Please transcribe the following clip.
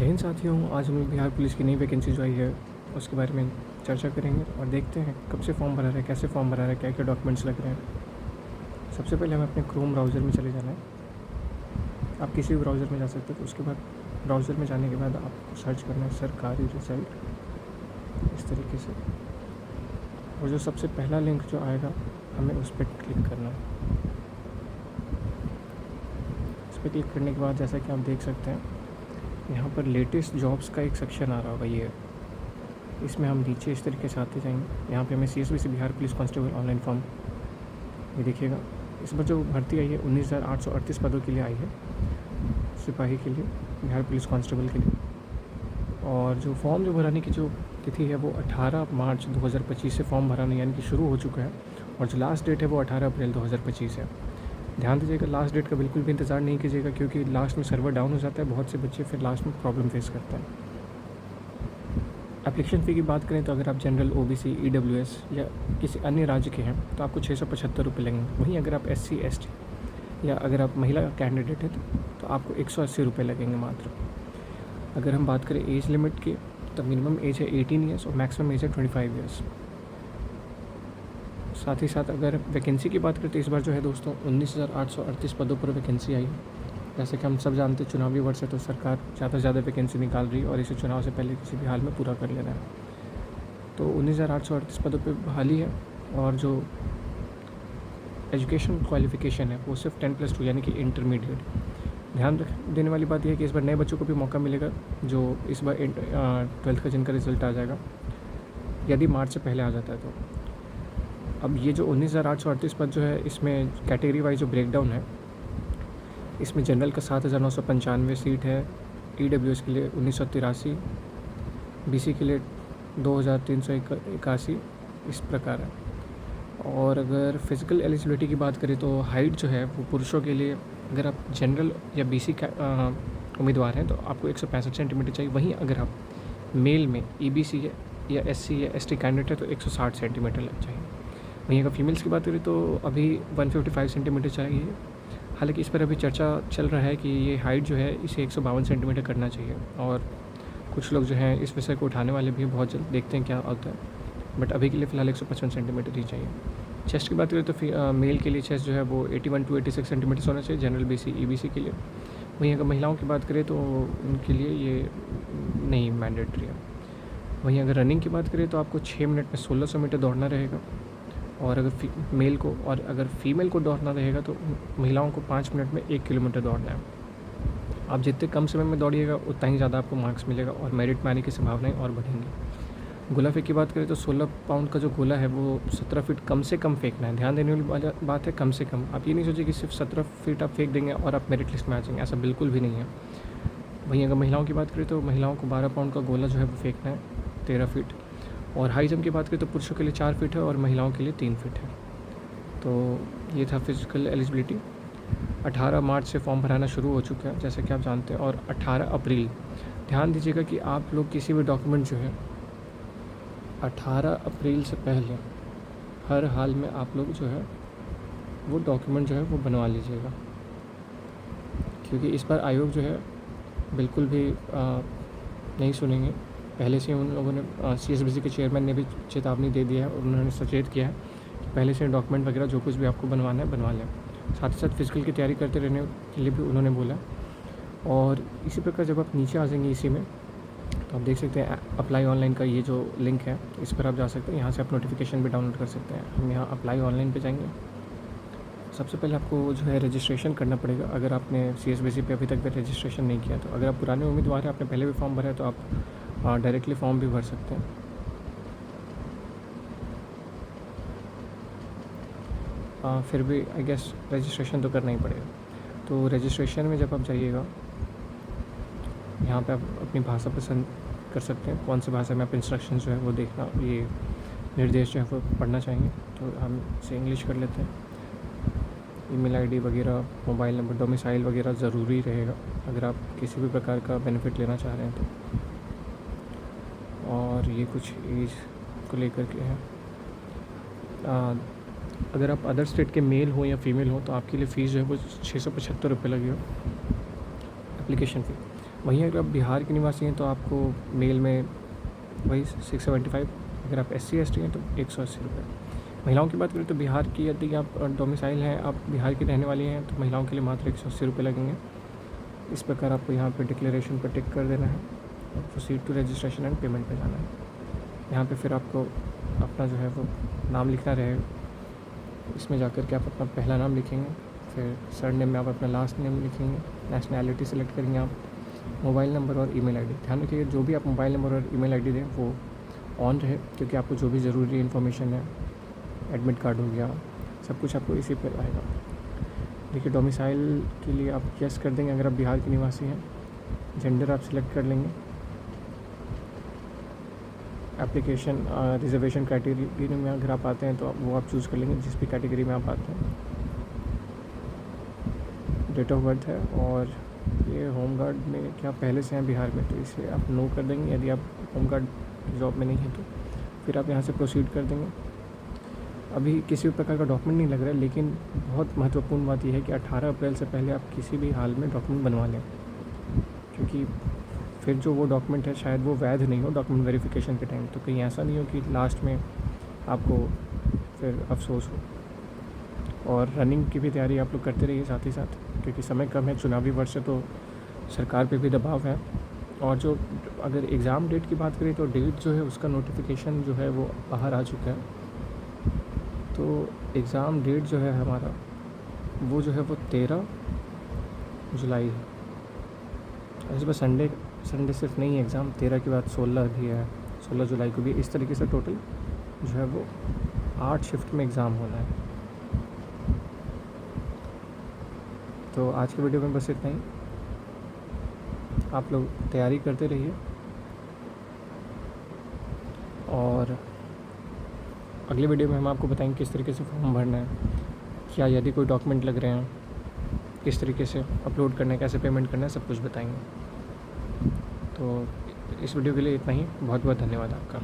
जय हिंद साथियों, आज हम लोग बिहार पुलिस की नई वैकेंसी जो आई है उसके बारे में चर्चा करेंगे और देखते हैं कब से फॉर्म भरा रहा है, कैसे फॉर्म भरा रहा है, क्या क्या डॉक्यूमेंट्स लग रहे हैं। सबसे पहले हमें अपने क्रोम ब्राउज़र में चले जाना है। आप किसी भी ब्राउज़र में जा सकते हो। तो उसके बाद ब्राउज़र में जाने के बाद आपको सर्च करना है सरकारी रिजल्ट इस तरीके से, और जो सबसे पहला लिंक जो आएगा हमें उस पर क्लिक करना है। उस पर क्लिक करने के बाद जैसा कि आप देख सकते हैं यहाँ पर लेटेस्ट जॉब्स का एक सेक्शन आ रहा होगा। ये इसमें हम नीचे इस तरीके से आते जाएंगे। यहाँ पे हमें CSBC Bihar police constable online form ये देखिएगा। इस बार जो भर्ती आई है 19,838 पदों के लिए आई है, सिपाही के लिए, बिहार पुलिस कांस्टेबल के लिए। और जो फॉर्म जो भराने की जो तिथि है वो 18 मार्च 2025 से फॉर्म भराना यानी कि शुरू हो चुका है, और जो लास्ट डेट है वो 18 अप्रैल 2025 है। ध्यान दीजिएगा, लास्ट डेट का बिल्कुल भी इंतज़ार नहीं कीजिएगा, क्योंकि लास्ट में सर्वर डाउन हो जाता है, बहुत से बच्चे फिर लास्ट में प्रॉब्लम फेस करते हैं। एप्लीकेशन फ़ी की बात करें तो अगर आप जनरल, OBC, EWS या किसी अन्य राज्य के हैं तो आपको 675 रुपये लगेंगे। वहीं अगर आप SC ST या अगर आप महिला कैंडिडेट हैं तो आपको 180 रुपये लगेंगे मात्र। अगर हम बात करें एज लिमिट की तो मिनिमम एज है 18 ईयर्स और मैक्सिमम एज है 25 ईयर्स। साथ ही साथ अगर वैकेंसी की बात करें तो इस बार जो है दोस्तों 19,838 पदों पर वैकेंसी आई है। जैसे कि हम सब जानते हैं चुनावी वर्ष है तो सरकार ज़्यादा से ज़्यादा वैकेंसी निकाल रही है और इसे चुनाव से पहले किसी भी हाल में पूरा कर लेना है। तो 19,838 पदों पर बहाली है, और जो एजुकेशन क्वालिफिकेशन है वो सिर्फ 10+2 यानी कि इंटरमीडिएट। ध्यान देने वाली बात यह है कि इस बार नए बच्चों को भी मौका मिलेगा जो इस बार 12th का जिनका रिजल्ट आ जाएगा, यदि मार्च से पहले आ जाता है तो। अब ये जो 19,838 पद जो है इसमें कैटेगरी वाइज जो ब्रेकडाउन है, इसमें जनरल का 7,995 सीट है, EWS के लिए 1983, BC के लिए 2,381, इस प्रकार है। और अगर फिज़िकल एलिजिबिलिटी की बात करें तो हाइट जो है वो पुरुषों के लिए, अगर आप जनरल या BC का उम्मीदवार हैं तो आपको 165 सेंटीमीटर चाहिए। वहीं अगर आप मेल में EBC या SC या ST कैंडिडेट है तो 160 सेंटीमीटर लग चाहिए। वहीं अगर फीमेल्स की बात करें तो अभी 155 सेंटीमीटर चाहिए। हालांकि इस पर अभी चर्चा चल रहा है कि ये हाइट जो है इसे 152 सेंटीमीटर करना चाहिए, और कुछ लोग जो हैं इस विषय को उठाने वाले भी बहुत जल्द, देखते हैं क्या होता है। बट अभी के लिए फ़िलहाल 155 सेंटीमीटर ही चाहिए। चेस्ट की बात करें तो मेल के लिए चेस्ट जो है वो 81 to 86 सेंटीमीटर होना चाहिए, जनरल, BC, EBC के लिए। वहीं अगर महिलाओं की बात करें तो उनके लिए ये नहीं मैंडेटरी है। वहीं अगर रनिंग की बात करें तो आपको 6 मिनट में 1600 मीटर दौड़ना रहेगा, और अगर मेल को, और अगर फीमेल को दौड़ना रहेगा तो महिलाओं को 5 मिनट में 1 किलोमीटर दौड़ना है। आप जितने कम समय में दौड़िएगा उतना ही ज़्यादा आपको मार्क्स मिलेगा और मेरिट में आने की संभावनाएं और बढ़ेंगी। गोला फेंक की बात करें तो 16 पाउंड का जो गोला है वो 17 फीट कम से कम फेंकना है। ध्यान देने वाली बात है, कम से कम। आप ये नहीं सोचिए कि सिर्फ 17 फीट आप फेंक देंगे और आप मेरिट लिस्ट में आ जाएंगे, ऐसा बिल्कुल भी नहीं है। वहीं अगर महिलाओं की बात करें तो महिलाओं को 12 पाउंड का गोला जो है वो फेंकना है, 13 फीट। और हाई जंप की बात करें तो पुरुषों के लिए 4 फीट है और महिलाओं के लिए 3 फीट है। तो ये था फिज़िकल एलिजिबिलिटी। 18 मार्च से फॉर्म भराना शुरू हो चुका है जैसे कि आप जानते हैं, और 18 अप्रैल, ध्यान दीजिएगा कि आप लोग किसी भी डॉक्यूमेंट जो है 18 अप्रैल से पहले हर हाल में आप लोग जो है वो डॉक्यूमेंट जो है वो बनवा लीजिएगा, क्योंकि इस बार आयोग जो है बिल्कुल भी नहीं सुनेंगे। पहले से उन लोगों ने CSBC के चेयरमैन ने भी चेतावनी दे दिया है और उन्होंने सचेत किया है कि पहले से डॉक्यूमेंट वगैरह जो कुछ भी आपको बनवाना है बनवा लें। साथ ही साथ फिजिकल की तैयारी करते रहने के लिए भी उन्होंने बोला। और इसी प्रकार जब आप नीचे आ जाएंगे इसी में तो आप देख सकते हैं अप्लाई ऑनलाइन का ये जो लिंक है इस पर आप जा सकते हैं। यहाँ से आप नोटिफिकेशन भी डाउनलोड कर सकते हैं। हम यहाँ अप्लाई ऑनलाइन पे जाएंगे। सबसे पहले आपको जो है रजिस्ट्रेशन करना पड़ेगा, अगर आपने CSBC पे अभी तक भी रजिस्ट्रेशन नहीं किया। तो अगर आप पुराने उम्मीदवार हैं, आपने पहले भी फॉर्म भरा है, तो आप डायरेक्टली फॉर्म भी भर सकते हैं। फिर भी आई गेस रजिस्ट्रेशन तो करना ही पड़ेगा। तो रजिस्ट्रेशन में जब आप जाइएगा यहाँ पे आप अपनी भाषा पसंद कर सकते हैं, कौन सी भाषा में आप इंस्ट्रक्शन जो है वो देखना, ये निर्देश जो है वो पढ़ना चाहेंगे। तो हम इसे इंग्लिश कर लेते हैं। ईमेल ID वगैरह, मोबाइल नंबर, डोमिसाइल वगैरह ज़रूरी रहेगा अगर आप किसी भी प्रकार का बेनिफिट लेना चाह रहे हैं तो। और ये कुछ एज को लेकर के है। अगर आप अदर स्टेट के मेल हो या फीमेल हो तो आपके लिए फ़ीस जो है वो 675 रुपये लगेगा एप्लीकेशन फ़ी। वहीं अगर आप बिहार के निवासी हैं तो आपको मेल में वही 675, अगर आप SC/ST हैं तो 180 रुपये। महिलाओं की बात करें तो बिहार की यदि आप डोमिसाइल हैं, आप बिहार की रहने वाली हैं, तो महिलाओं के लिए मात्र 180 रुपये लगेंगे। इस प्रकार आपको यहाँ पे डिक्लेरेशन पर टिक कर देना है और proceed to registration and payment पे जाना है। यहाँ पे फिर आपको अपना जो है वो नाम लिखना रहेगा। इसमें जाकर के आप अपना पहला नाम लिखेंगे, फिर सरनेम में आप अपना लास्ट नेम लिखेंगे, नेशनैलिटी सेलेक्ट करेंगे आप, मोबाइल नंबर और ईमेल आईडी। ध्यान रखिए जो भी आप मोबाइल नंबर और ईमेल आईडी दें वो ऑन रहे, क्योंकि आपको जो भी ज़रूरी इन्फॉर्मेशन है, एडमिट कार्ड हो गया, सब कुछ आपको इसी पर आएगा। देखिए डोमिसाइल के लिए आप यस कर देंगे अगर आप बिहार के निवासी हैं। जेंडर आप सिलेक्ट कर लेंगे। एप्लीकेशन रिजर्वेशन कैटेगरी में अगर आप आते हैं तो वो आप चूज़ कर लेंगे जिस भी कैटेगरी में आप आते हैं। डेट ऑफ बर्थ है, और ये होम गार्ड में क्या पहले से हैं बिहार में तो इसे आप नो कर देंगे। यदि आप होम गार्ड जॉब में नहीं है तो फिर आप यहाँ से प्रोसीड कर देंगे। अभी किसी भी प्रकार का डॉक्यूमेंट नहीं लग रहा है, लेकिन बहुत महत्वपूर्ण बात यह है कि 18 अप्रैल से पहले आप किसी भी हाल में डॉक्यूमेंट बनवा लें, क्योंकि फिर जो वो डॉक्यूमेंट है शायद वो वैध नहीं हो डॉक्यूमेंट वेरिफिकेशन के टाइम। तो कहीं ऐसा नहीं हो कि लास्ट में आपको फिर अफसोस हो। और रनिंग की भी तैयारी आप लोग करते रहिए साथ ही साथ, क्योंकि समय कम है, चुनावी वर्ष है, तो सरकार पे भी दबाव है। और जो अगर एग्ज़ाम डेट की बात करें तो डेट जो है उसका नोटिफिकेशन जो है वो बाहर आ चुका है। तो एग्ज़ाम डेट जो है हमारा वो जो है वो 13 जुलाई है। इस बार संडे सिर्फ नहीं है एग्ज़ाम, 13 के बाद 16 भी है, 16 जुलाई को भी। इस तरीके से टोटल जो है वो 8 शिफ्ट में एग्ज़ाम होना है। तो आज के वीडियो में बस इतना ही। आप लोग तैयारी करते रहिए, और अगले वीडियो में हम आपको बताएंगे किस तरीके से फॉर्म भरना है, क्या यदि कोई डॉक्यूमेंट लग रहे हैं किस तरीके से अपलोड करना है, कैसे पेमेंट करना है, सब कुछ बताएंगे। तो इस वीडियो के लिए इतना ही। बहुत बहुत धन्यवाद आपका।